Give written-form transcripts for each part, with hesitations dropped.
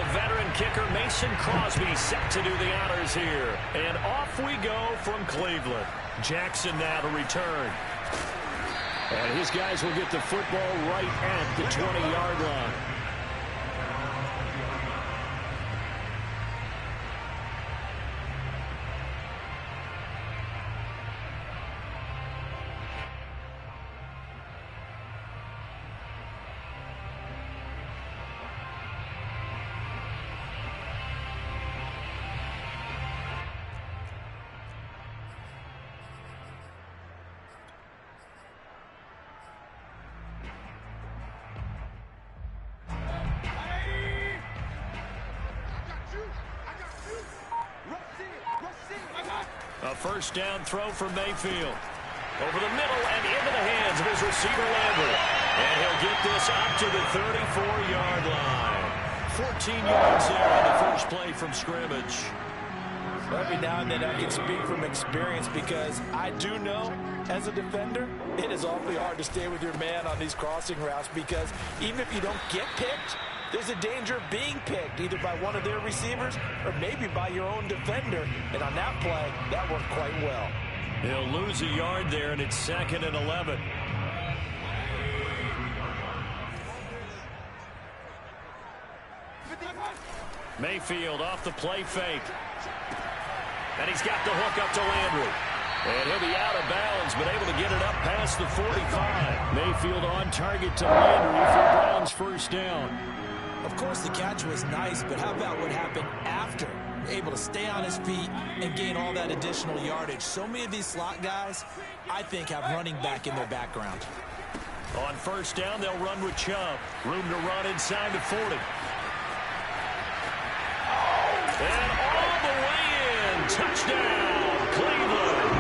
the veteran kicker Mason Crosby set to do the honors here. And off we go from Cleveland. Jackson now to return. And his guys will get the football right at the 20-yard line. A first down throw from Mayfield. Over the middle and into the hands of his receiver Landry. And he'll get this up to the 34-yard line. 14 yards there on the first play from scrimmage. Every now and then I can speak from experience because I do know, as a defender, it is awfully hard to stay with your man on these crossing routes because even if you don't get picked, there's a danger of being picked either by one of their receivers or maybe by your own defender. And on that play, that worked quite well. He'll lose a yard there, and it's 2nd and 11. Mayfield off the play fake. And he's got the hook up to Landry. And he'll be out of bounds, but able to get it up past the 45. Mayfield on target to Landry for Brown's first down. Of course, the catch was nice, but how about what happened after? Able to stay on his feet and gain all that additional yardage. So many of these slot guys, I think, have running back in their background. On first down, they'll run with Chubb. Room to run inside the 40. And all the way in. Touchdown, Cleveland.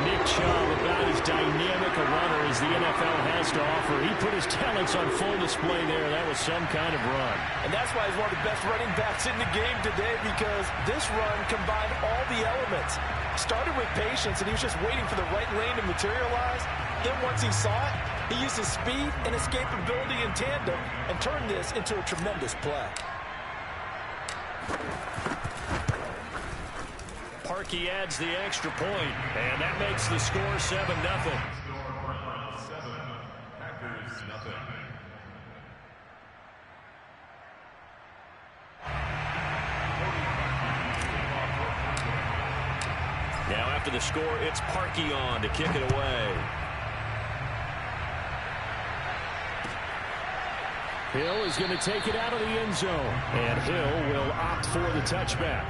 Nick Chubb, about as dynamic a runner as the NFL has to offer. He put his talents on full display there. That was some kind of run. And that's why he's one of the best running backs in the game today, because this run combined all the elements. Started with patience, and he was just waiting for the right lane to materialize. Then once he saw it, he used his speed and escapability in tandem and turned this into a tremendous play. Parkey adds the extra point, and that makes the score 7-0. Now after the score, it's Parkey on to kick it away. Hill is going to take it out of the end zone, and Hill will opt for the touchback.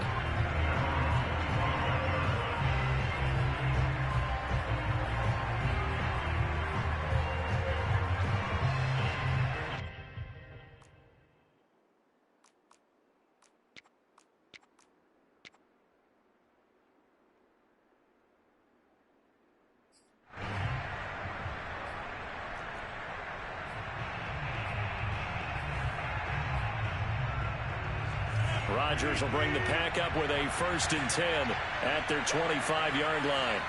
Rodgers will bring the pack up with a 1st and 10 at their 25-yard line.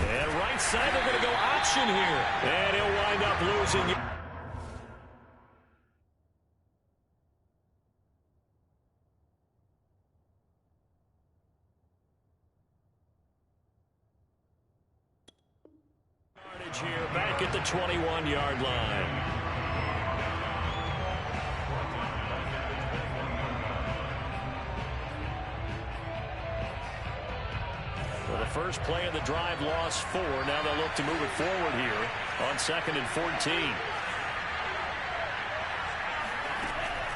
And right side, they're going to go option here. And he'll wind up losing. Here back at the 21-yard line. Well, the first play of the drive lost 4. Now they'll look to move it forward here on 2nd and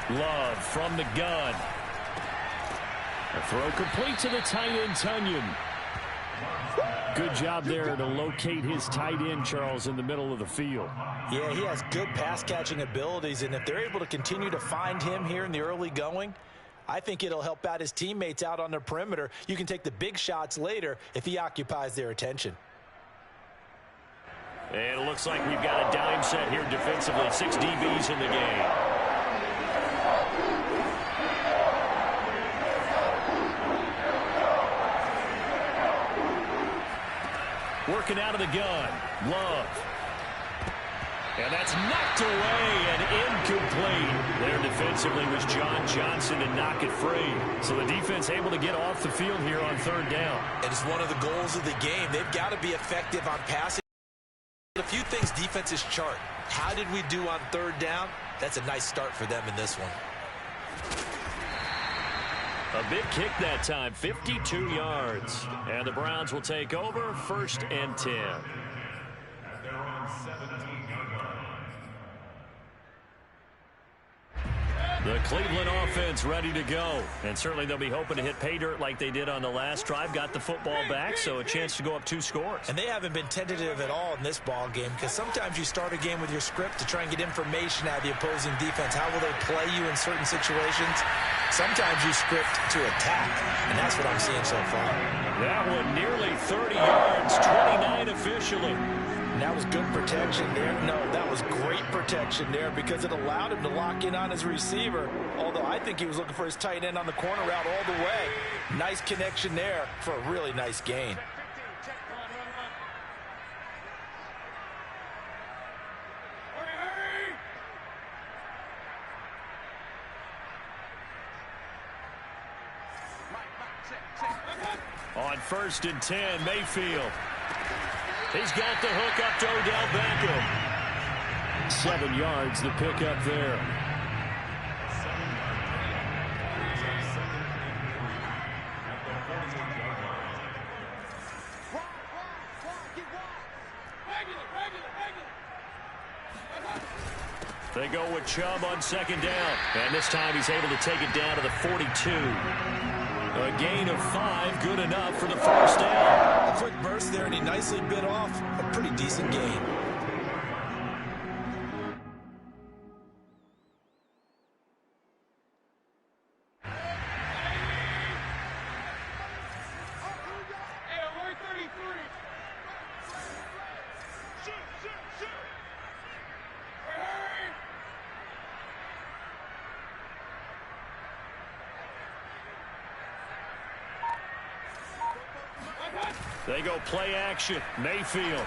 14. Love from the gun. A throw complete to the tight end, Tunyon. Good job there to locate his tight end, Charles, in the middle of the field. Yeah, he has good pass-catching abilities, and if they're able to continue to find him here in the early going, I think it'll help out his teammates out on the perimeter. You can take the big shots later if he occupies their attention. And it looks like we've got a dime set here defensively. 6 DBs in the game. Working out of the gun. Love. And that's knocked away and incomplete. There defensively was John Johnson to knock it free. So the defense able to get off the field here on third down. It is one of the goals of the game. They've got to be effective on passing. A few things defenses chart. How did we do on third down? That's a nice start for them in this one. A big kick that time, 52 yards. And the Browns will take over, 1st and 10. The Cleveland offense ready to go. And certainly they'll be hoping to hit pay dirt like they did on the last drive. Got the football back, so a chance to go up 2 scores. And they haven't been tentative at all in this ball game, because sometimes you start a game with your script to try and get information out of the opposing defense. How will they play you in certain situations? Sometimes you script to attack, and that's what I'm seeing so far. That one nearly 30 yards, 29 officially. And that was good protection there. No, that was great protection there because it allowed him to lock in on his receiver, although I think he was looking for his tight end on the corner route all the way. Nice connection there for a really nice gain. On 1st and 10, Mayfield. He's got the hook up to Odell Beckham. 7 yards, the pickup there. They go with Chubb on 2nd down. And this time he's able to take it down to the 42. A gain of 5, good enough for the 1st down. A quick burst there, and he nicely bit off a pretty decent gain. They go play action. Mayfield.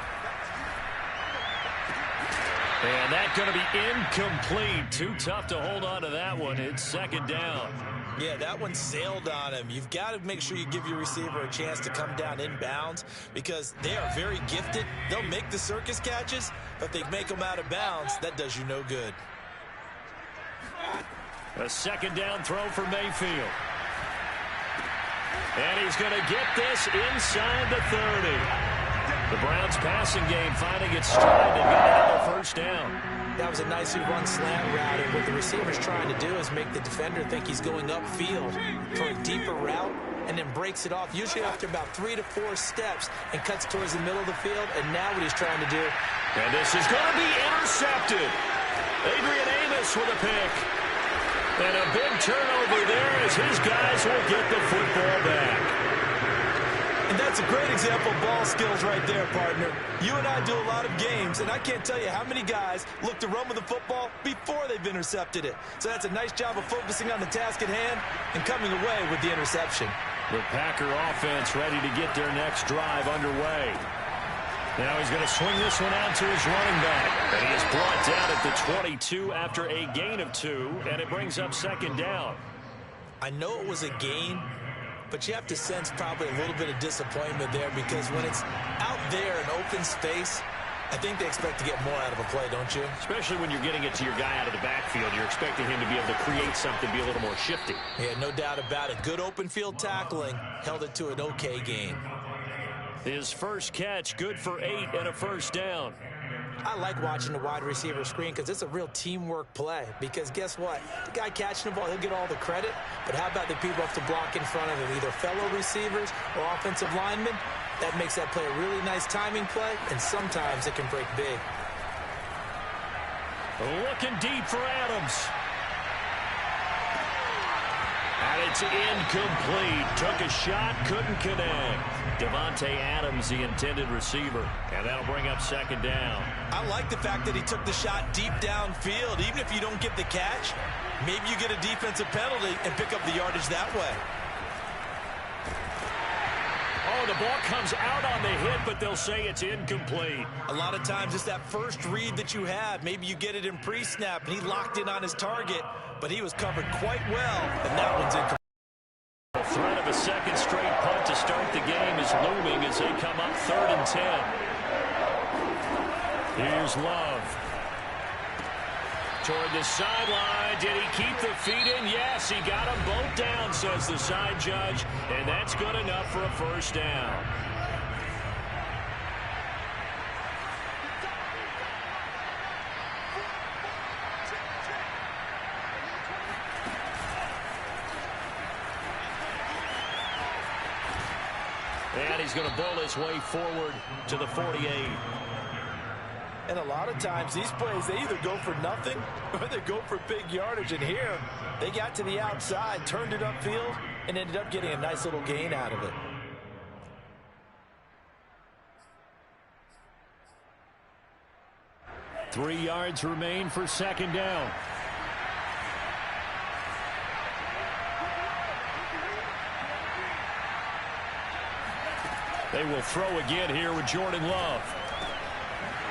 And that's going to be incomplete. Too tough to hold on to that one. It's 2nd down. Yeah, that one sailed on him. You've got to make sure you give your receiver a chance to come down inbounds because they are very gifted. They'll make the circus catches, but if they make them out of bounds, that does you no good. A 2nd down throw for Mayfield. And he's going to get this inside the 30. The Browns passing game finding its stride. They've got another 1st down. That was a nicely run slant route, and what the receiver's trying to do is make the defender think he's going upfield for a deeper route and then breaks it off, usually after about 3 to 4 steps, and cuts towards the middle of the field. And now what he's trying to do. And this is going to be intercepted. Adrian Amos with a pick. And a big turnover there as his guys will get the football back. And that's a great example of ball skills right there, partner. You and I do a lot of games, and I can't tell you how many guys look to run with the football before they've intercepted it. So that's a nice job of focusing on the task at hand and coming away with the interception. The Packer offense ready to get their next drive underway. Now he's going to swing this one out to his running back. And he is brought down at the 22 after a gain of 2, and it brings up 2nd down. I know it was a gain, but you have to sense probably a little bit of disappointment there because when it's out there in open space, I think they expect to get more out of a play, don't you? Especially when you're getting it to your guy out of the backfield. You're expecting him to be able to create something, be a little more shifty. Yeah, no doubt about it. Good open field tackling held it to an okay gain. His first catch, good for 8 and a 1st down. I like watching the wide receiver screen because it's a real teamwork play. Because guess what? The guy catching the ball, he'll get all the credit. But how about the people have to block in front of him, either fellow receivers or offensive linemen? That makes that play a really nice timing play, and sometimes it can break big. Looking deep for Adams. And it's incomplete. Took a shot, couldn't connect. Davante Adams, the intended receiver. And that'll bring up 2nd down. I like the fact that he took the shot deep downfield. Even if you don't get the catch, maybe you get a defensive penalty and pick up the yardage that way. Oh, the ball comes out on the hit, but they'll say it's incomplete. A lot of times it's that first read that you have. Maybe you get it in pre-snap, and he locked in on his target, but he was covered quite well, and that one's incomplete. The threat of a second straight punt to start the game is looming as they come up 3rd and 10. Here's Love. Toward the sideline. Did he keep the feet in? Yes, he got them both down, says the side judge, and that's good enough for a first down. And he's going to bowl his way forward to the 48. And a lot of times these plays, they either go for nothing or they go for big yardage. And here, they got to the outside, turned it upfield, and ended up getting a nice little gain out of it. Three yards remain for second down. They will throw again here with Jordan Love.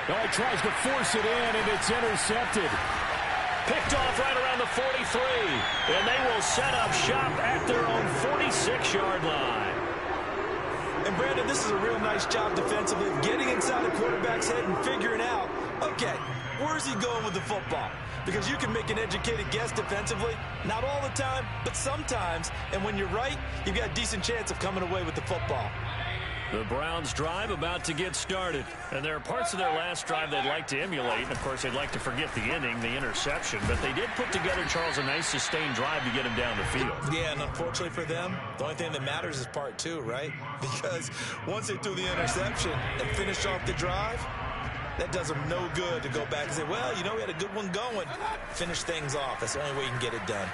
Oh, he tries to force it in, and it's intercepted. Picked off right around the 43, and they will set up shop at their own 46-yard line. And, Brandon, this is a real nice job defensively of getting inside the quarterback's head and figuring out, okay, where's he going with the football? Because you can make an educated guess defensively, not all the time, but sometimes. And when you're right, you've got a decent chance of coming away with the football. The Browns' drive about to get started. And there are parts of their last drive they'd like to emulate. And, of course, they'd like to forget the inning, the interception. But they did put together, Charles, a nice sustained drive to get him down the field. Yeah, and unfortunately for them, the only thing that matters is part two, right? Because once they threw the interception and finished off the drive, that does them no good to go back and say, well, you know, we had a good one going. Finish things off. That's the only way you can get it done.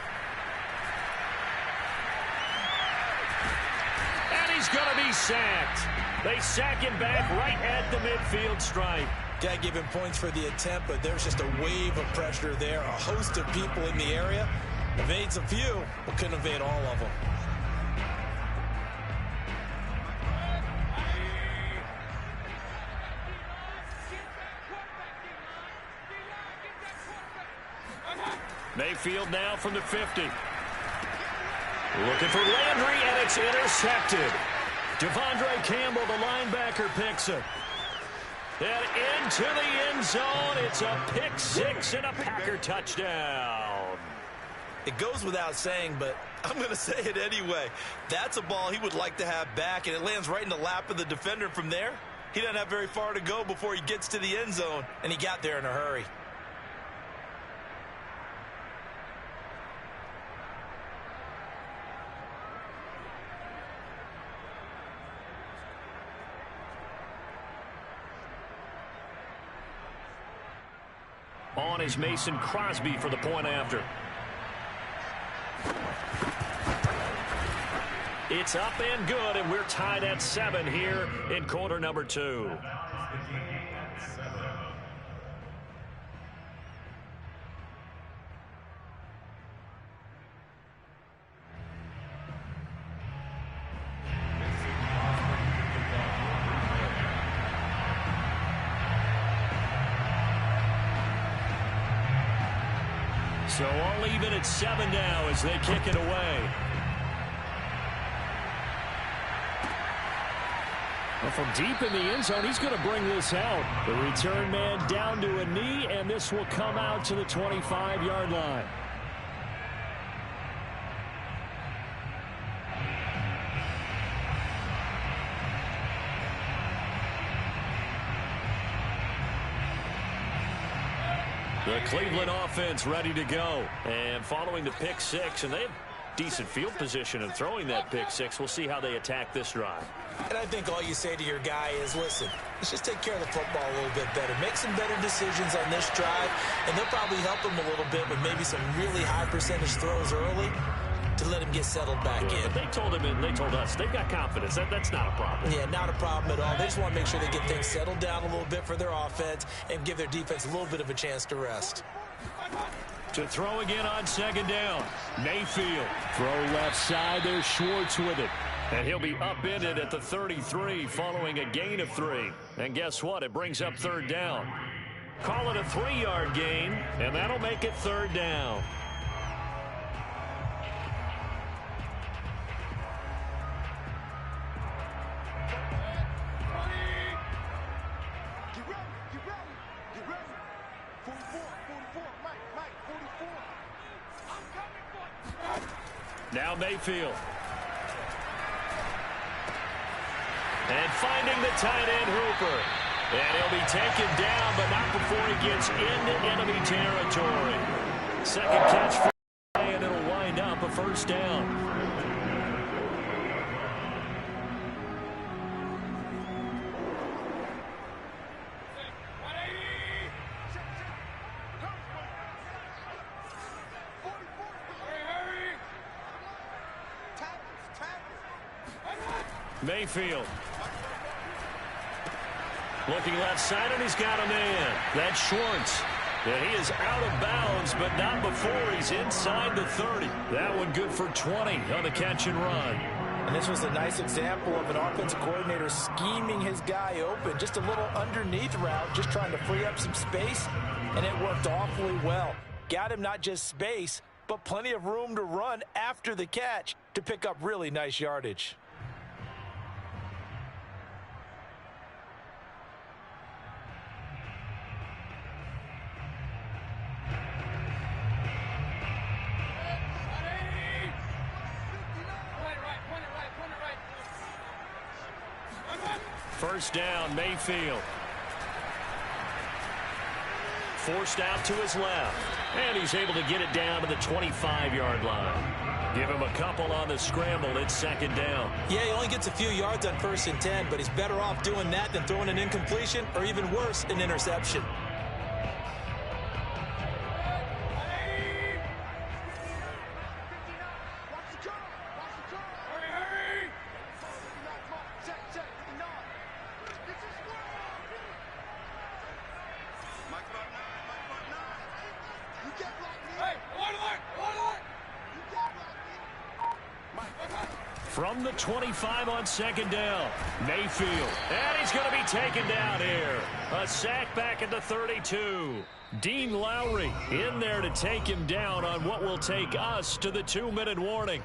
He's going to be sacked. They sack him back right at the midfield stripe. Got to give him points for the attempt, but there's just a wave of pressure there. A host of people in the area. Evades a few, but couldn't evade all of them. Mayfield now from the 50. Looking for Landry, and it's intercepted. Devondre Campbell, the linebacker, picks it. And into the end zone. It's a pick six and a Packer touchdown. It goes without saying, but I'm going to say it anyway. That's a ball he would like to have back, and it lands right in the lap of the defender from there. He doesn't have very far to go before he gets to the end zone, and he got there in a hurry. On is Mason Crosby for the point after. It's up and good, and we're tied at 7 here in quarter number 2. So all even at 7 now as they kick it away. Well, from deep in the end zone, he's going to bring this out. The return man down to a knee, and this will come out to the 25-yard line. The Cleveland offense ready to go. And following the pick six, and they have decent field position in throwing that pick six. We'll see how they attack this drive. And I think all you say to your guy is, listen, let's just take care of the football a little bit better. Make some better decisions on this drive, and they'll probably help him a little bit with maybe some really high percentage throws early to let him get settled back in. They told him and they told us they've got confidence. That's not a problem. Yeah, not a problem at all. They just want to make sure they get things settled down a little bit for their offense and give their defense a little bit of a chance to rest. To throw again on second down. Mayfield. Throw left side. There's Schwartz with it. And he'll be upended at the 33 following a gain of 3. And guess what? It brings up third down. Call it a 3-yard gain, and that'll make it third down. Now Mayfield. And finding the tight end Hooper. And he'll be taken down, but not before he gets into enemy territory. Second catch for him, and it'll wind up a first down. Mayfield. Looking left side, and he's got a man. That's Schwartz. And he is out of bounds, but not before he's inside the 30. That one good for 20 on the catch and run. And this was a nice example of an offensive coordinator scheming his guy open. Just a little underneath route, just trying to free up some space, and it worked awfully well. Got him not just space, but plenty of room to run after the catch to pick up really nice yardage. First down, Mayfield. Forced out to his left. And he's able to get it down to the 25-yard line. Give him a couple on the scramble. It's second down. Yeah, he only gets a few yards on 1st and 10, but he's better off doing that than throwing an incompletion or even worse, an interception. From the 25 on second down, Mayfield. And he's going to be taken down here. A sack back at the 32. Dean Lowry in there to take him down on what will take us to the 2-minute warning.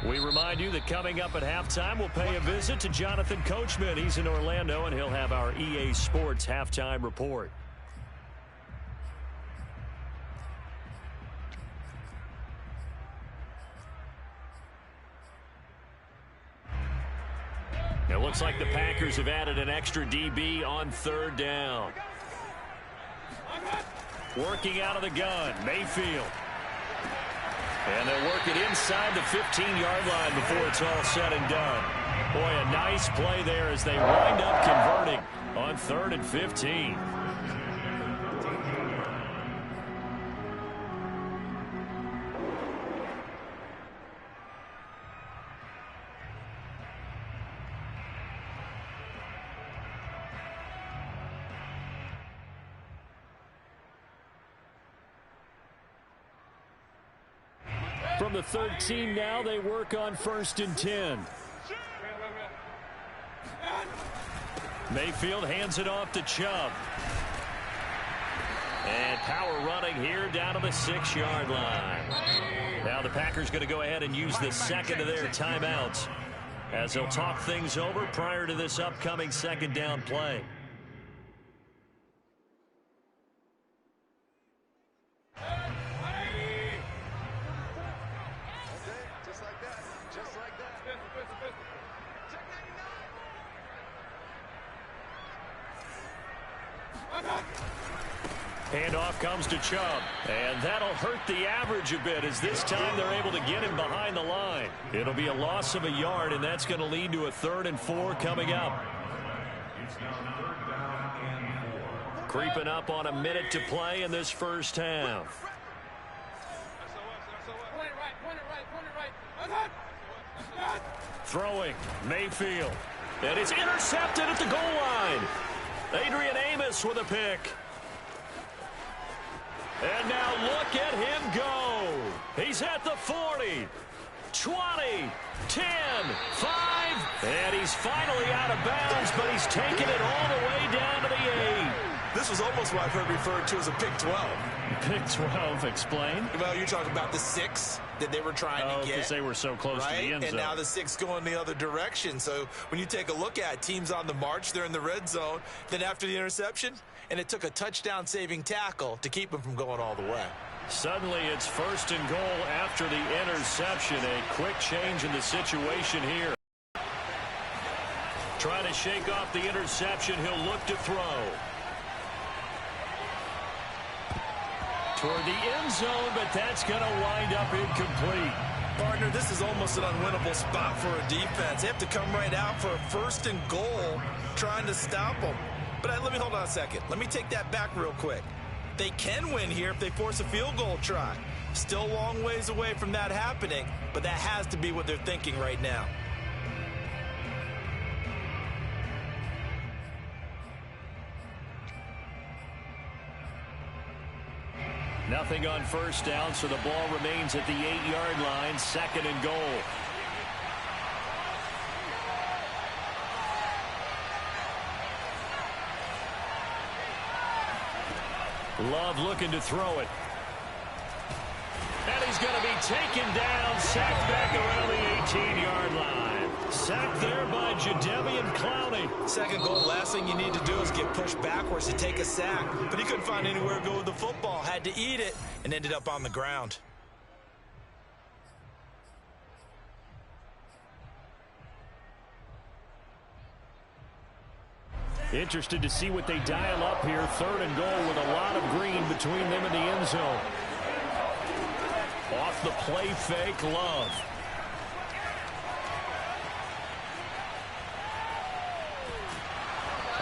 We remind you that coming up at halftime, we'll pay a visit to Jonathan Coachman. He's in Orlando, and he'll have our EA Sports halftime report. It looks like the Packers have added an extra DB on third down. Working out of the gun, Mayfield. And they'll work it inside the 15-yard line before it's all said and done. Boy, a nice play there as they wind up converting on 3rd and 15. From the 13 now, they work on 1st and 10. Mayfield hands it off to Chubb. And power running here down to the 6-yard line. Now the Packers going to go ahead and use the second of their timeouts as they'll talk things over prior to this upcoming second down play. Handoff comes to Chubb, and that'll hurt the average a bit as this time they're able to get him behind the line. It'll be a loss of a yard, and that's going to lead to a 3rd and 4 coming up. Creeping up on a minute to play in this first half. Throwing, Mayfield. And it's intercepted at the goal line. Adrian Amos with a pick. And now look at him go. He's at the 40, 20, 10, 5. And he's finally out of bounds, but he's taken it all the way down to the 8. This was almost what I've heard referred to as a pick 12. Pick 12, explain. Well, you're talking about the 6 that they were trying to get. Because they were so close to the end zone. And now the 6 going the other direction. So when you take a look at teams on the march, they're in the red zone. Then after the interception, and it took a touchdown-saving tackle to keep them from going all the way. Suddenly it's 1st and goal after the interception. A quick change in the situation here. Trying to shake off the interception. He'll look to throw. Toward the end zone, but that's going to wind up incomplete. Partner, this is almost an unwinnable spot for a defense. They have to come right out for a 1st and goal trying to stop them. But let me hold on a second. Let me take that back real quick. They can win here if they force a field goal try. Still a long ways away from that happening, but that has to be what they're thinking right now. Nothing on 1st down, so the ball remains at the 8-yard line, 2nd and goal. Love looking to throw it. And he's going to be taken down, sacked back around the 18-yard line. Sacked there by Jadeveon Clowney. 2nd goal, last thing you need to do is get pushed backwards to take a sack. But he couldn't find anywhere to go with the football, had to eat it, and ended up on the ground. Interested to see what they dial up here. 3rd and goal with a lot of green between them and the end zone. Off the play fake, Love.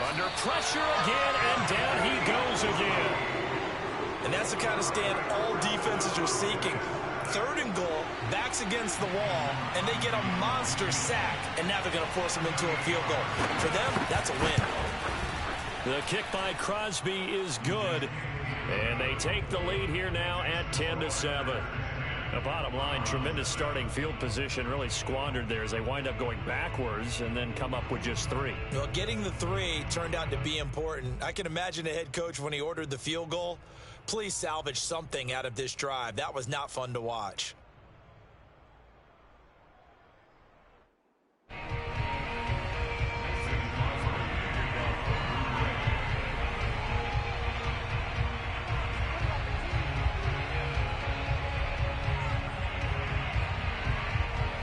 Under pressure again, and down he goes again. And that's the kind of stand all defenses are seeking. 3rd and goal, backs against the wall, and they get a monster sack, and now they're going to force them into a field goal. For them, that's a win. The kick by Crosby is good, and they take the lead here now at 10-7. The bottom line, tremendous starting field position, really squandered there as they wind up going backwards and then come up with just 3. Well, getting the 3 turned out to be important. I can imagine a head coach when he ordered the field goal. Please salvage something out of this drive. That was not fun to watch.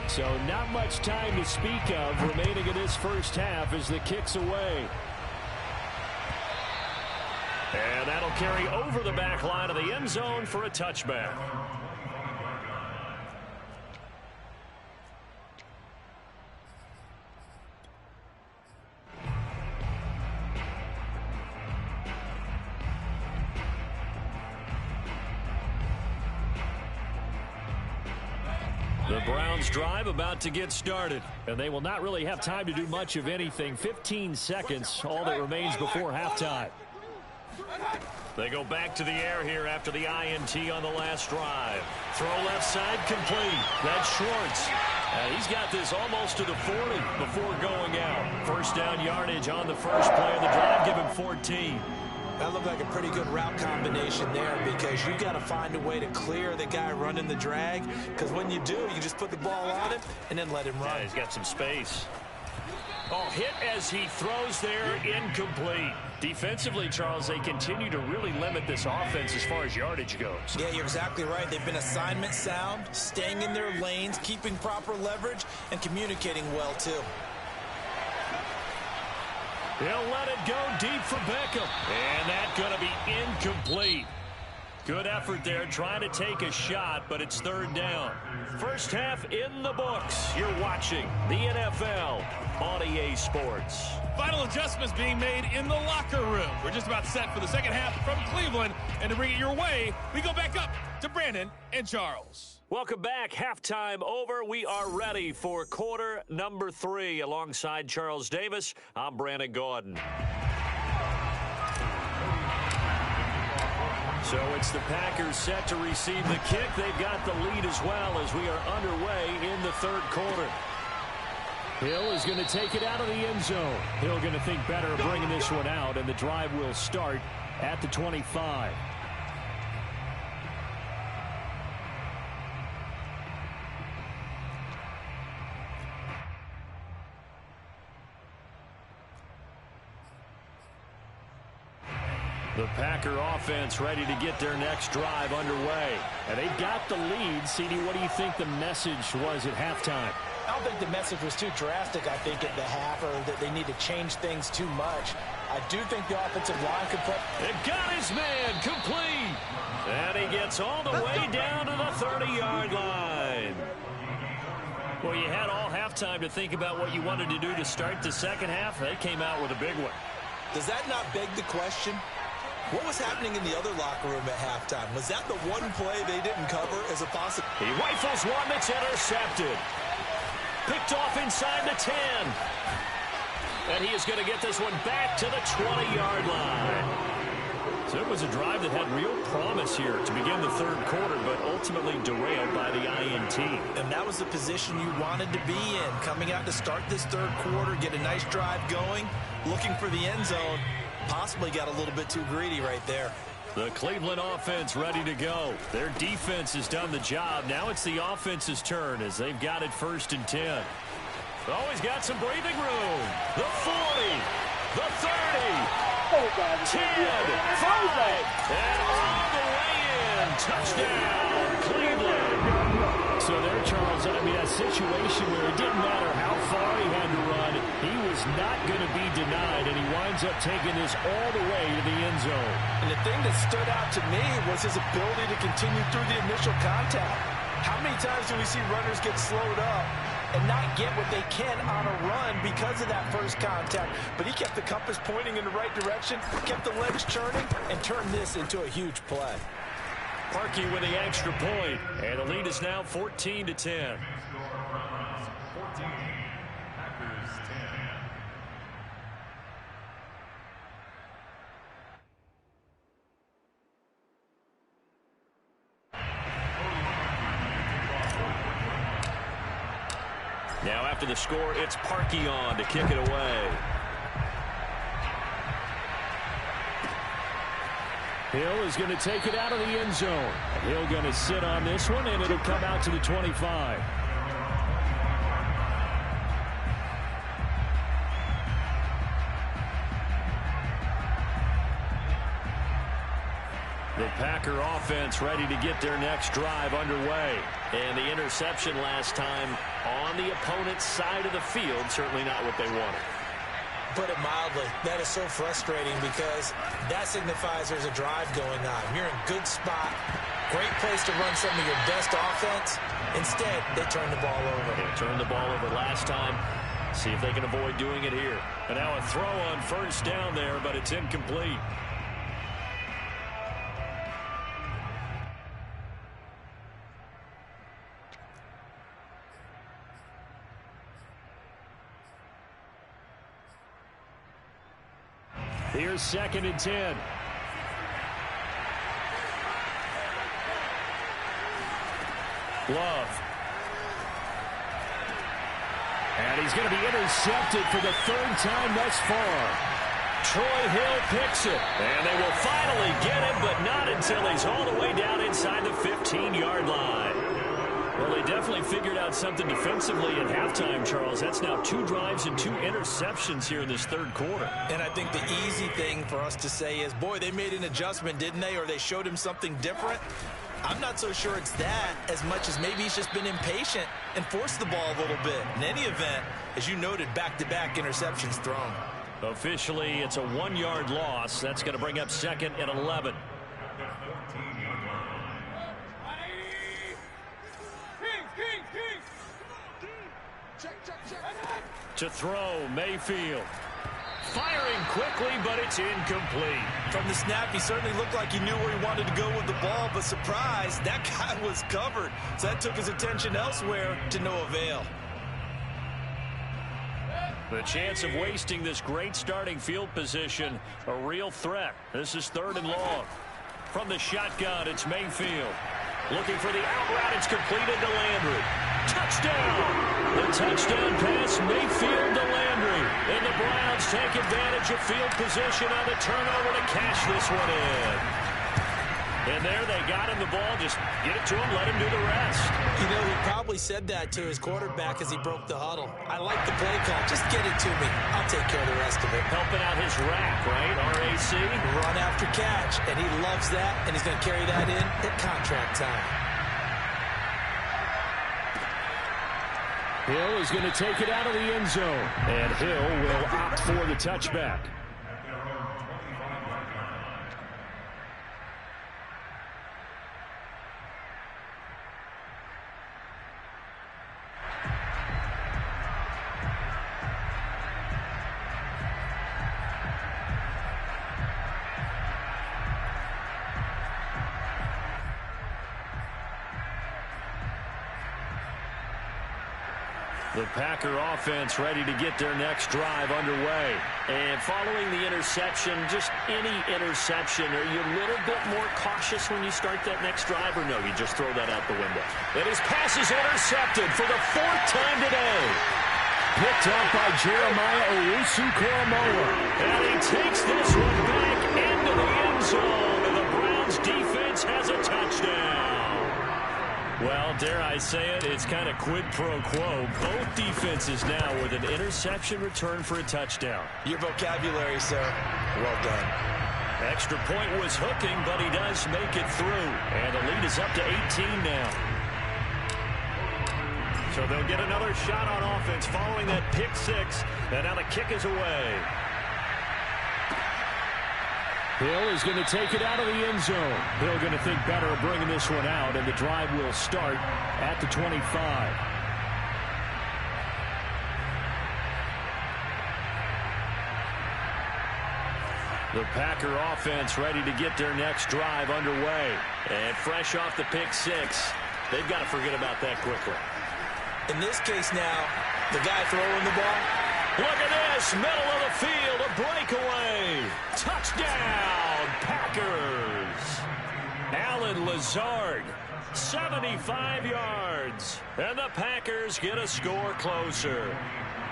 So not much time to speak of remaining in this first half as the kick's away. And that'll carry over the back line of the end zone for a touchback. The Browns drive about to get started, and they will not really have time to do much of anything. 15 seconds, all that remains before halftime. They go back to the air here after the INT on the last drive. Throw left side complete. That's Schwartz. He's got this almost to the 40 before going out. 1st down yardage on the first play of the drive. Give him 14. That looked like a pretty good route combination there because you got to find a way to clear the guy running the drag, because when you do, you just put the ball on him and then let him run. Yeah, he's got some space. Oh, hit as he throws there, incomplete. Defensively, Charles, they continue to really limit this offense as far as yardage goes. Yeah, you're exactly right. They've been assignment sound, staying in their lanes, keeping proper leverage, and communicating well, too. He'll let it go deep for Beckham. And that's going to be incomplete. Good effort there, trying to take a shot, but it's third down. First half in the books. You're watching the NFL on EA Sports. Final adjustments being made in the locker room. We're just about set for the second half from Cleveland. And to bring it your way, we go back up to Brandon and Charles. Welcome back. Halftime over. We are ready for quarter number 3. Alongside Charles Davis, I'm Brandon Gaudin. So it's the Packers set to receive the kick. They've got the lead as well as we are underway in the third quarter. Hill is going to take it out of the end zone. Hill going to think better of bringing this one out, and the drive will start at the 25. The Packer offense ready to get their next drive underway. And they've got the lead. CD, what do you think the message was at halftime? I don't think the message was too drastic, I think, at the half, or that they need to change things too much. I do think the offensive line could play. It got his man complete. And he gets all the way down to the 30-yard line. Well, you had all halftime to think about what you wanted to do to start the second half. They came out with a big one. Does that not beg the question? What was happening in the other locker room at halftime? Was that the one play they didn't cover as a possibility? He rifles one that's intercepted. Picked off inside the 10. And he is going to get this one back to the 20-yard line. So it was a drive that had real promise here to begin the third quarter, but ultimately derailed by the INT. And that was the position you wanted to be in. Coming out to start this third quarter, get a nice drive going, looking for the end zone. Possibly got a little bit too greedy right there. The Cleveland offense ready to go. Their defense has done the job. Now it's the offense's turn as they've got it 1st and 10. Always got some breathing room. The 40, the 30, 10, 5, and all the way in. Touchdown, Cleveland. So there, Charles, I mean, a situation where it didn't matter how far he had to run, he was not going to be denied, and he winds up taking this all the way to the end zone. And the thing that stood out to me was his ability to continue through the initial contact. How many times do we see runners get slowed up and not get what they can on a run because of that first contact? But he kept the compass pointing in the right direction, kept the legs churning, and turned this into a huge play. Parkey with the extra point, and the lead is now 14-10. 14, Packers 10. Now after the score, it's Parkey on to kick it away. Hill is going to take it out of the end zone. Hill going to sit on this one, and it'll come out to the 25. The Packer offense ready to get their next drive underway. And the interception last time on the opponent's side of the field, certainly not what they wanted. Put it mildly, that is so frustrating because that signifies there's a drive going on. You're in a good spot, great place to run some of your best offense. Instead, they turn the ball over. They turned the ball over last time. See if they can avoid doing it here. And now a throw on 1st down there, but it's incomplete. Here's 2nd and 10. Love. And he's going to be intercepted for the 3rd time thus far. Troy Hill picks it. And they will finally get him, but not until he's all the way down inside the 15-yard line. Well, they definitely figured out something defensively at halftime, Charles. That's now 2 drives and 2 interceptions here in this third quarter. And I think the easy thing for us to say is, boy, they made an adjustment, didn't they? Or they showed him something different. I'm not so sure it's that as much as maybe he's just been impatient and forced the ball a little bit. In any event, as you noted, back-to-back interceptions thrown. Officially, it's a 1-yard loss. That's going to bring up 2nd and 11. To throw, Mayfield. Firing quickly, but it's incomplete. From the snap, he certainly looked like he knew where he wanted to go with the ball, but surprise, that guy was covered. So that took his attention elsewhere to no avail. The chance of wasting this great starting field position, a real threat. This is 3rd and long. From the shotgun, it's Mayfield. Looking for the out route. It's completed to Landry. Touchdown! The touchdown pass, Mayfield to Landry. And the Browns take advantage of field position on the turnover to cash this one in. And there they got him the ball. Just get it to him, let him do the rest. You know, he probably said that to his quarterback as he broke the huddle. I like the play call. Just get it to me. I'll take care of the rest of it. Helping out his rack, right? RAC. Run after catch, and he loves that, and he's going to carry that in at contract time. Hill is going to take it out of the end zone. And Hill will opt for the touchback. The Packer offense ready to get their next drive underway. And following the interception, just any interception, are you a little bit more cautious when you start that next drive, or no, you just throw that out the window? And his pass is intercepted for the 4th time today. Picked up by Jeremiah Owusu-Koramoah. And he takes this one back into the end zone, and the Browns defense has a touchdown. Well, dare I say it, it's kind of quid pro quo. Both defenses now with an interception return for a touchdown. Your vocabulary, sir. Well done. Extra point was hooking, but he does make it through. And the lead is up to 18 now. So they'll get another shot on offense following that pick 6. And now the kick is away. Hill is going to take it out of the end zone. Hill going to think better of bringing this one out, and the drive will start at the 25. The Packer offense ready to get their next drive underway. And fresh off the pick 6, they've got to forget about that quickly. In this case now, the guy throwing the ball. Look at this, middle of the field, a breakaway. Touchdown, Packers. Allen Lazard, 75 yards. And the Packers get a score closer.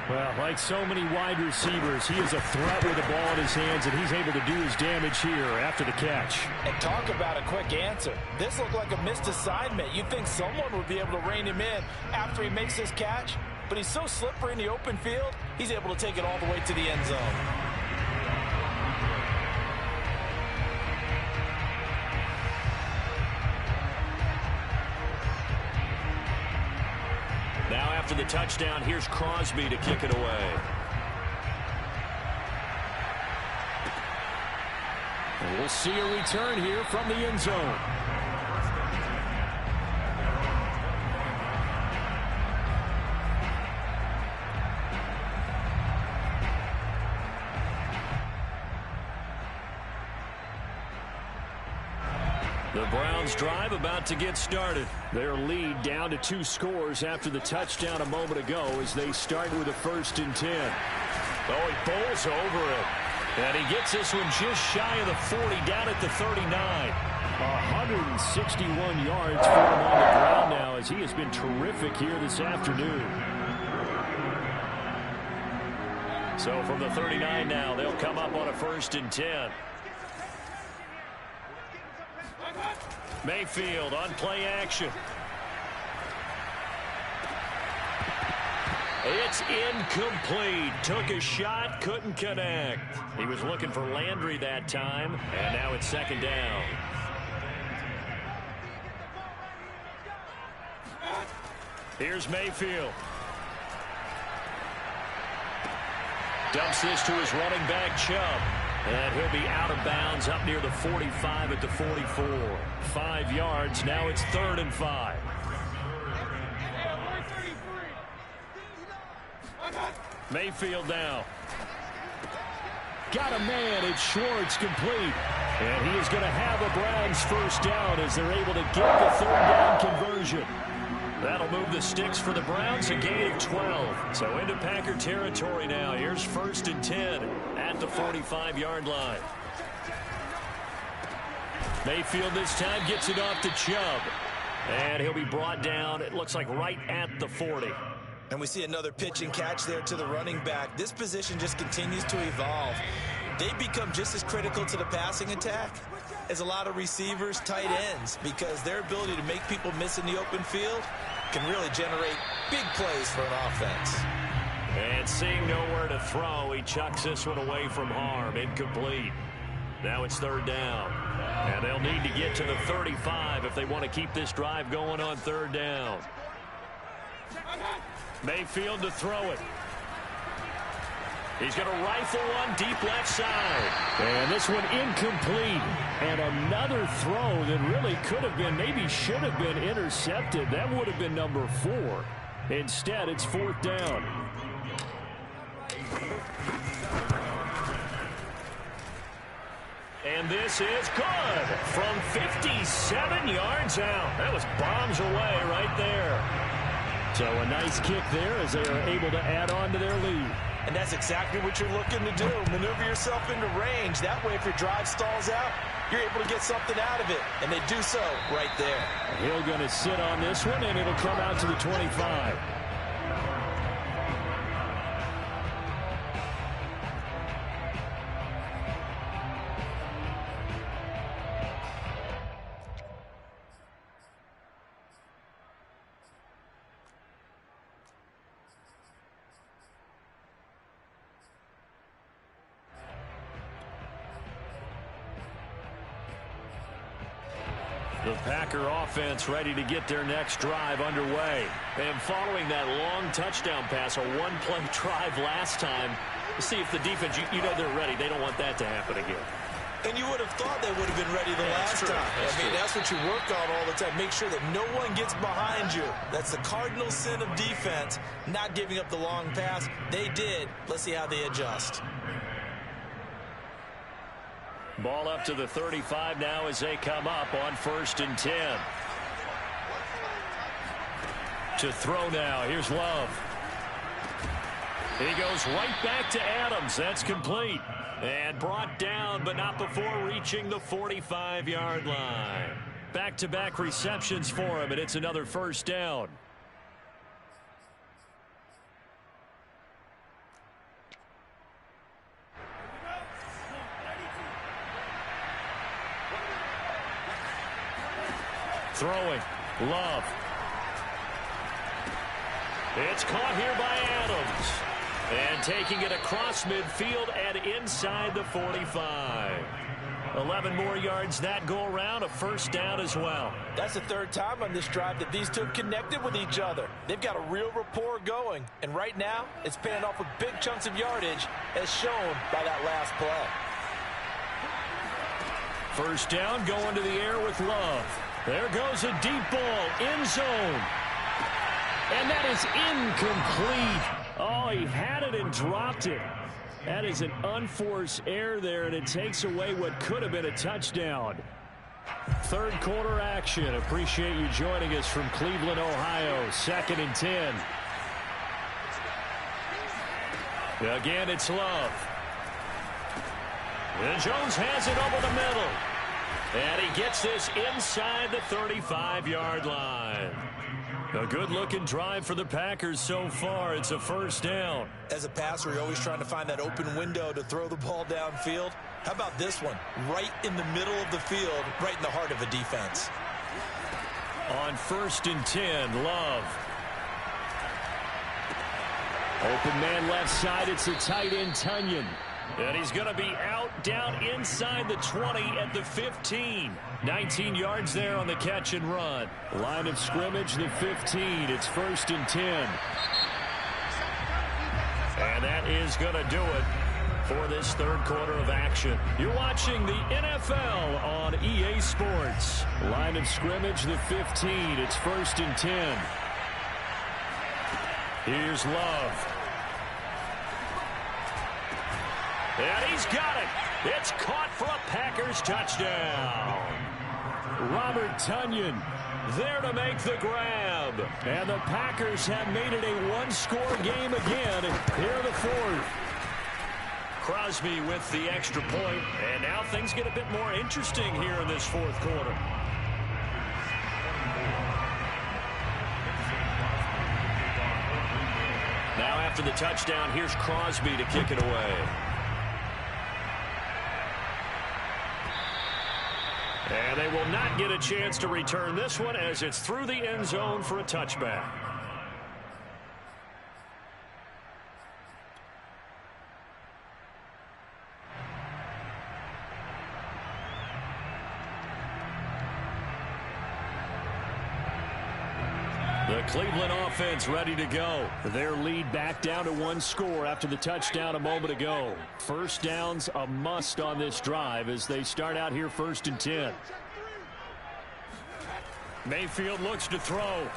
Well, like so many wide receivers, he is a threat with the ball in his hands, and he's able to do his damage here after the catch. And talk about a quick answer. This looked like a missed assignment. You'd think someone would be able to rein him in after he makes this catch, but he's so slippery in the open field, he's able to take it all the way to the end zone. Now after the touchdown, here's Crosby to kick it away. And we'll see a return here from the end zone. The Browns drive about to get started. Their lead down to 2 scores after the touchdown a moment ago as they start with a 1st and 10. Oh, he bowls over it. And he gets this one just shy of the 40, down at the 39. 161 yards for him on the ground now as he has been terrific here this afternoon. So from the 39 now, they'll come up on a 1st and 10. Mayfield on play action. It's incomplete. Took a shot, couldn't connect. He was looking for Landry that time, and now it's 2nd down. Here's Mayfield. Dumps this to his running back, Chubb. And he'll be out of bounds up near the 45 at the 44. 5 yards. Now it's 3rd and 5. Mayfield now. Got a man. It's Schwartz, complete. And he is going to have a Browns first down as they're able to get the third down conversion. That'll move the sticks for the Browns, a gain of 12. So into Packer territory now. Here's 1st and 10 at the 45-yard line. Mayfield this time gets it off to Chubb. And he'll be brought down, it looks like, right at the 40. And we see another pitch and catch there to the running back. This position just continues to evolve. They become just as critical to the passing attack as a lot of receivers, tight ends, because their ability to make people miss in the open field can really generate big plays for an offense. And seeing nowhere to throw, he chucks this one away from harm. Incomplete. Now it's 3rd down. And they'll need to get to the 35 if they want to keep this drive going on 3rd down. Mayfield to throw it. He's going to rifle one deep left side. And this one incomplete. And another throw that really could have been, maybe should have been intercepted. That would have been number 4. Instead, it's 4th down. And this is good from 57 yards out. That was bombs away right there. So a nice kick there as they are able to add on to their lead. And that's exactly what you're looking to do. Maneuver yourself into range. That way, if your drive stalls out, you're able to get something out of it. And they do so right there. Hill going to sit on this one, and it'll come out to the 25. The Packer offense ready to get their next drive underway. And following that long touchdown pass, a one-play drive last time, see if the defense, you know they're ready. They don't want that to happen again. And you would have thought they would have been ready the last time. That's what you work on all the time. Make sure that no one gets behind you. That's the cardinal sin of defense, not giving up the long pass. They did. Let's see how they adjust. Ball up to the 35 now as they come up on 1st and 10. To throw now. Here's Love. He goes right back to Adams. That's complete. And brought down, but not before reaching the 45-yard line. Back-to-back receptions for him, and it's another 1st down. Throwing. Love. It's caught here by Adams. And taking it across midfield and inside the 45. 11 more yards that go around, a 1st down as well. That's the 3rd time on this drive that these two have connected with each other. They've got a real rapport going. And right now, it's paying off with big chunks of yardage as shown by that last play. 1st down going to the air with Love. There goes a deep ball, end zone. And that is incomplete. Oh, he had it and dropped it. That is an unforced error there, and it takes away what could have been a touchdown. 3rd quarter action. Appreciate you joining us from Cleveland, Ohio. 2nd and 10. Again, it's Love. And Jones has it over the middle. And he gets this inside the 35-yard line. A good-looking drive for the Packers so far. It's a 1st down. As a passer, you're always trying to find that open window to throw the ball downfield. How about this one? Right in the middle of the field, right in the heart of a defense. On 1st and 10, Love. Open man left side. It's a tight end, Tunyon. And he's going to be out down inside the 20 at the 15. 19 yards there on the catch and run. Line of scrimmage, the 15. It's 1st and 10. And that is going to do it for this 3rd quarter of action. You're watching the NFL on EA Sports. Line of scrimmage, the 15. It's 1st and 10. Here's Love. And he's got it. It's caught for a Packers touchdown. Robert Tonyan there to make the grab. And the Packers have made it a one-score game again here in the fourth. Crosby with the extra point. And now things get a bit more interesting here in this fourth quarter. Now after the touchdown, here's Crosby to kick it away. And they will not get a chance to return this one as it's through the end zone for a touchback. The Cleveland offense ready to go. Their lead back down to one score after the touchdown a moment ago. First down's a must on this drive as they start out here 1st and 10. Mayfield looks to throw.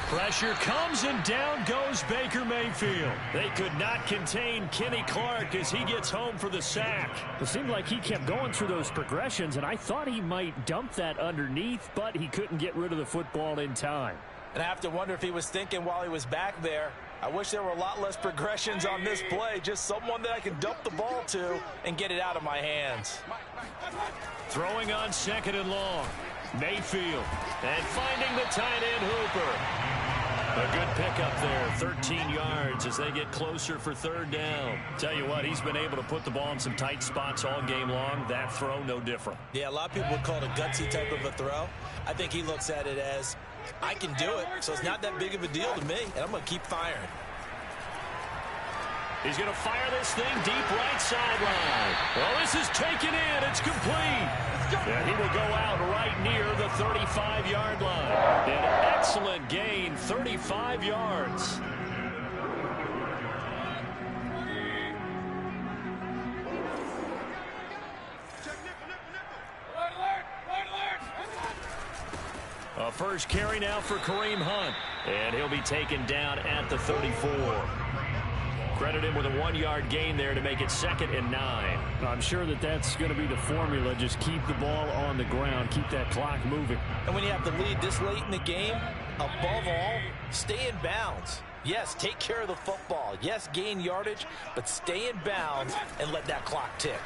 Pressure comes and down goes Baker Mayfield. They could not contain Kenny Clark as he gets home for the sack. It seemed like he kept going through those progressions, and I thought he might dump that underneath, but he couldn't get rid of the football in time. And I have to wonder if he was thinking while he was back there, I wish there were a lot less progressions on this play, just someone that I can dump the ball to and get it out of my hands. Throwing on 2nd and long. Mayfield and finding the tight end Hooper. A good pickup there, 13 yards as they get closer for 3rd down. Tell you what, he's been able to put the ball in some tight spots all game long. That throw, no different. Yeah, a lot of people would call it a gutsy type of a throw. I think he looks at it as, I can do it, so it's not that big of a deal to me, and I'm going to keep firing. He's going to fire this thing deep right sideline. Well, this is taken in. It's complete. And he will go out right near the 35-yard line. An excellent gain, 35 yards. A first carry now for Kareem Hunt. And he'll be taken down at the 34. Credit him with a 1-yard gain there to make it 2nd and 9. I'm sure that that's going to be the formula. Just keep the ball on the ground. Keep that clock moving. And when you have the lead this late in the game, above all, stay in bounds. Yes, take care of the football. Yes, gain yardage, but stay in bounds and let that clock tick.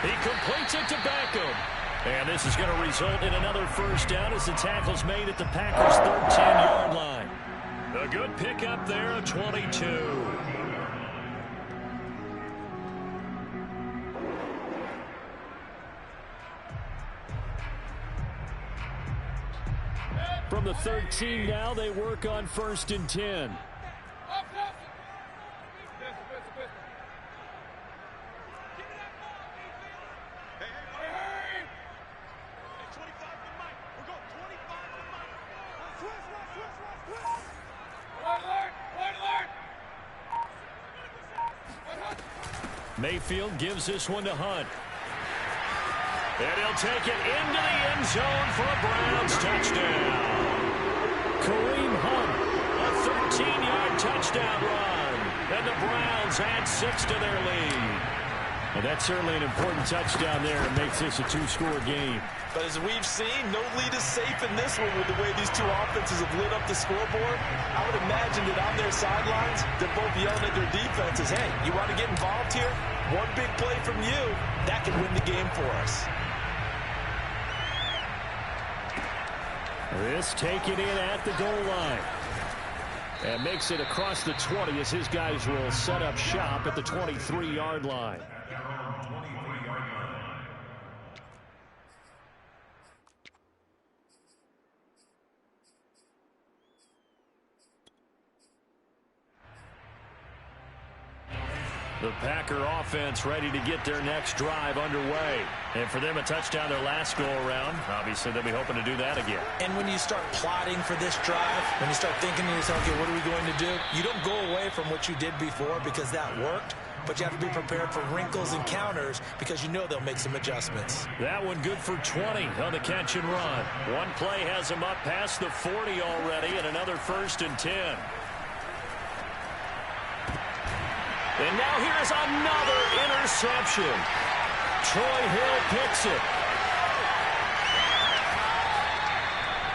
He completes it to Beckham. And this is going to result in another first down as the tackle's made at the Packers' 13-yard line. A good pickup there of 22. From the 13 now, they work on 1st and 10. Mayfield gives this one to Hunt. And he'll take it into the end zone for a Browns touchdown. Kareem Hunt, a 13-yard touchdown run. And the Browns add 6 to their lead. Well, that's certainly an important touchdown there. It makes this a 2-score game. But as we've seen, no lead is safe in this one with the way these two offenses have lit up the scoreboard. I would imagine that on their sidelines, they're both yelling at their defenses, hey, you want to get involved here? One big play from you, that could win the game for us. This taken in at the goal line. And makes it across the 20 as his guys will set up shop at the 23-yard line. The Packer offense ready to get their next drive underway. And for them, a touchdown their last go-around. Obviously, they'll be hoping to do that again. And when you start plotting for this drive, when you start thinking to yourself, okay, what are we going to do? You don't go away from what you did before because that worked, but you have to be prepared for wrinkles and counters because you know they'll make some adjustments. That one good for 20 on the catch and run. One play has them up past the 40 already and another 1st and 10. And now here's another interception. Troy Hill picks it.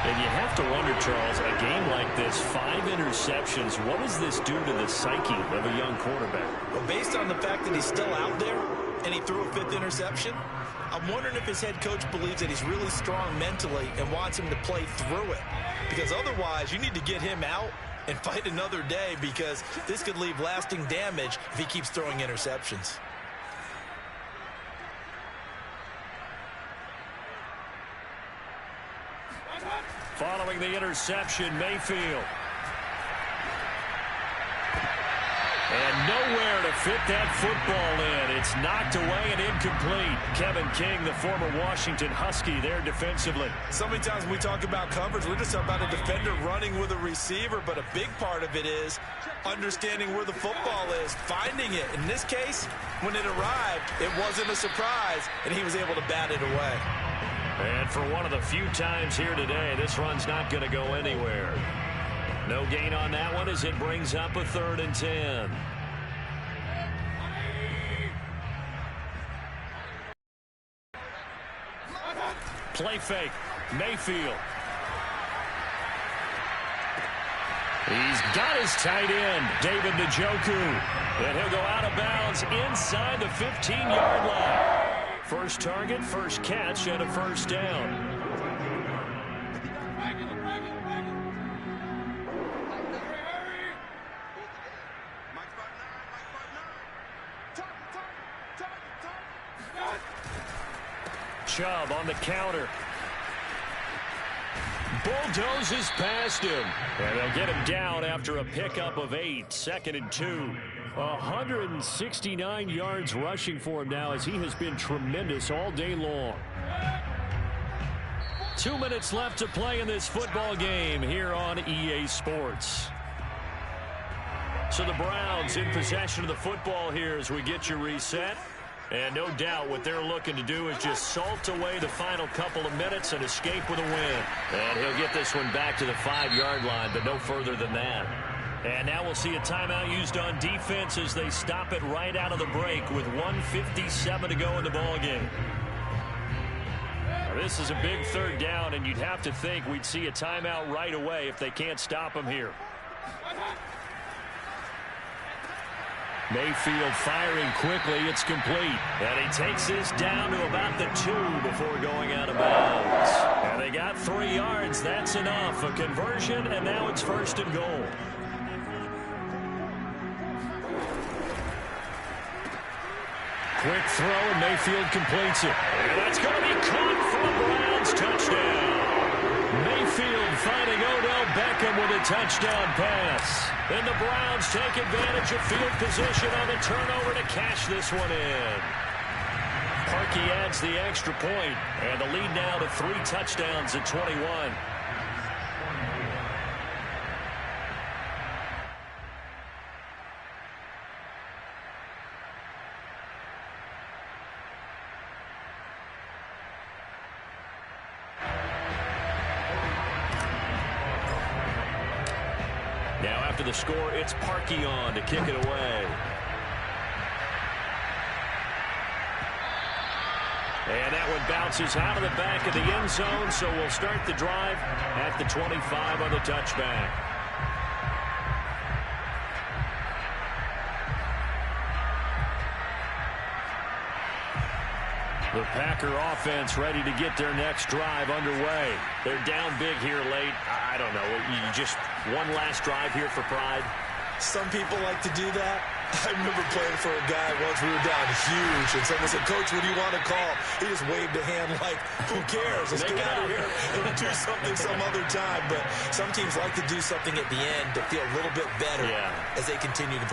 And you have to wonder, Charles, a game like this, 5 interceptions, what does this do to the psyche of a young quarterback? Well, based on the fact that he's still out there and he threw a 5th interception, I'm wondering if his head coach believes that he's really strong mentally and wants him to play through it. Because otherwise, you need to get him out and fight another day, because this could leave lasting damage if he keeps throwing interceptions. Following the interception, Mayfield. And nowhere to fit that football in. It's knocked away and incomplete. Kevin King, the former Washington Husky, there defensively. So many times when we talk about coverage, we're just talking about a defender running with a receiver, but a big part of it is understanding where the football is, finding it. In this case, when it arrived, it wasn't a surprise, and he was able to bat it away. And for one of the few times here today, this run's not going to go anywhere. No gain on that one as it brings up a 3rd and 10. Play fake. Mayfield. He's got his tight end, David Njoku. And he'll go out of bounds inside the 15-yard line. First target, first catch, and a 1st down. Chubb on the counter. Bulldozes past him. And they'll get him down after a pickup of 8. 2nd and 2. 169 yards rushing for him now, as he has been tremendous all day long. 2 minutes left to play in this football game here on EA Sports. So the Browns in possession of the football here as we get your reset. And no doubt what they're looking to do is just salt away the final couple of minutes and escape with a win. And he'll get this one back to the 5-yard line, but no further than that. And now we'll see a timeout used on defense as they stop it right out of the break with 1:57 to go in the ballgame. This is a big 3rd down, and you'd have to think we'd see a timeout right away if they can't stop him here. Mayfield firing quickly. It's complete. And he takes this down to about the 2 before going out of bounds. And they got 3 yards. That's enough. A conversion, and now it's 1st and goal. Quick throw, and Mayfield completes it. And that's going to be caught for a Browns touchdown. Mayfield finding Odell Beckham with a touchdown pass. And the Browns take advantage of field position on the turnover to cash this one in. Parkey adds the extra point, and the lead now to 3 touchdowns at 21. Now after the score, it's Parkey on to kick it away. And that one bounces out of the back of the end zone, so we'll start the drive at the 25 on the touchback. The Packer offense ready to get their next drive underway. They're down big here late. I don't know. You just one last drive here for pride. Some people like to do that. I remember playing for a guy once. We were down huge, and someone said, "Coach, what do you want to call?" He just waved a hand like, "Who cares? Let's get out of here and do something some other time." But some teams like to do something at the end to feel a little bit better as they continue to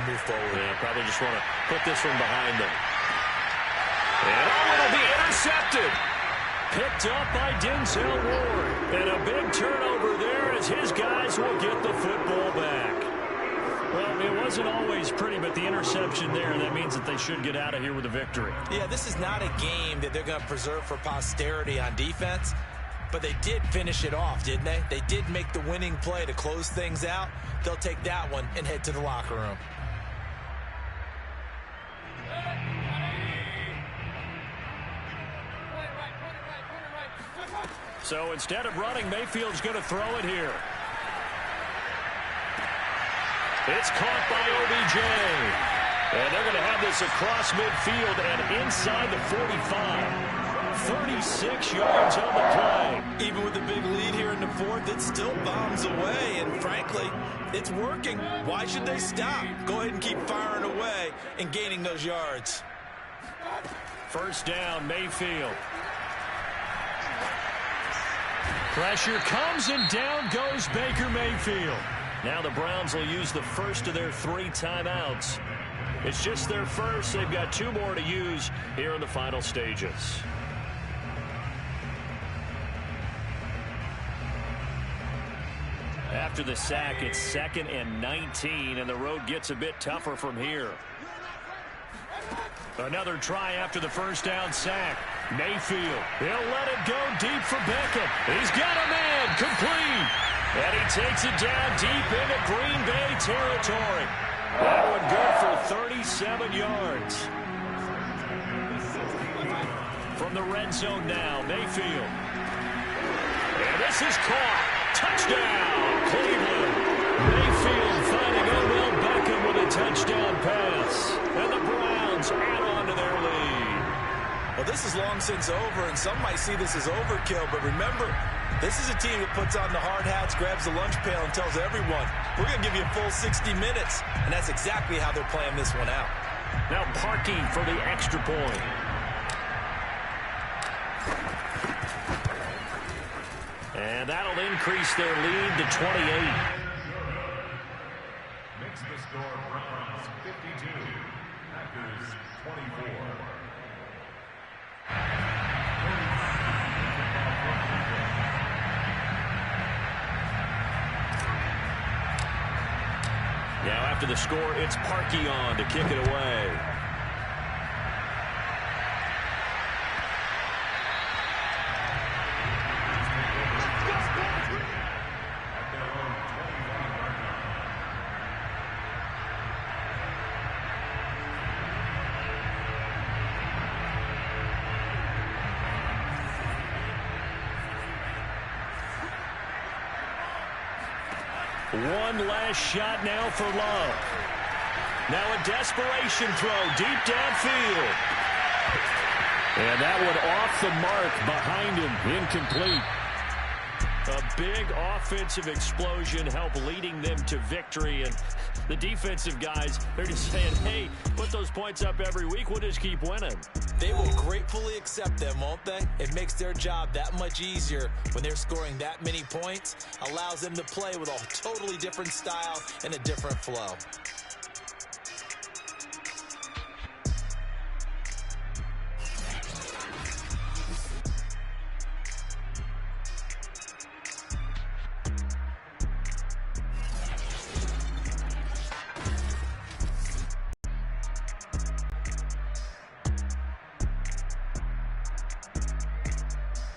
move forward. Yeah, probably just want to put this one behind them. And it'll be intercepted. Picked up by Denzel Ward. And a big turnover there as his guys will get the football back. Well, it wasn't always pretty, but the interception there, that means that they should get out of here with a victory. Yeah, this is not a game that they're going to preserve for posterity on defense, but they did finish it off, didn't they? They did make the winning play to close things out. They'll take that one and head to the locker room. So instead of running, Mayfield's going to throw it here. It's caught by OBJ. And they're going to have this across midfield and inside the 45. 36 yards on the play. Even with the big lead here in the fourth, it still bombs away. And frankly, it's working. Why should they stop? Go ahead and keep firing away and gaining those yards. First down, Mayfield. Pressure comes and down goes Baker Mayfield. Now the Browns will use the first of their 3 timeouts. It's just their first. They've got 2 more to use here in the final stages. After the sack, it's 2nd and 19, and the road gets a bit tougher from here. Another try after the first down sack. Mayfield, he'll let it go deep for Beckham. He's got a man, complete. And he takes it down deep into Green Bay territory. That one good for 37 yards. From the red zone now, Mayfield. And this is caught. Touchdown, Cleveland. Mayfield finding Odell Beckham with a touchdown pass. And the Browns add on to their lead. Well, this is long since over, and some might see this as overkill. But remember, this is a team that puts on the hard hats, grabs the lunch pail, and tells everyone, we're going to give you a full 60 minutes. And that's exactly how they're playing this one out. Now Parkey for the extra point. And that'll increase their lead to 28. Makes the score Browns 52, Packers 24. Now after the score, it's Parkey on to kick it away. One last shot now for Love. Now a desperation throw deep downfield. And that one off the mark behind him, incomplete. A big offensive explosion helped leading them to victory. And the defensive guys, they're just saying, hey, put those points up every week. We'll just keep winning. They will gratefully accept them, won't they? It makes their job that much easier when they're scoring that many points. Allows them to play with a totally different style and a different flow.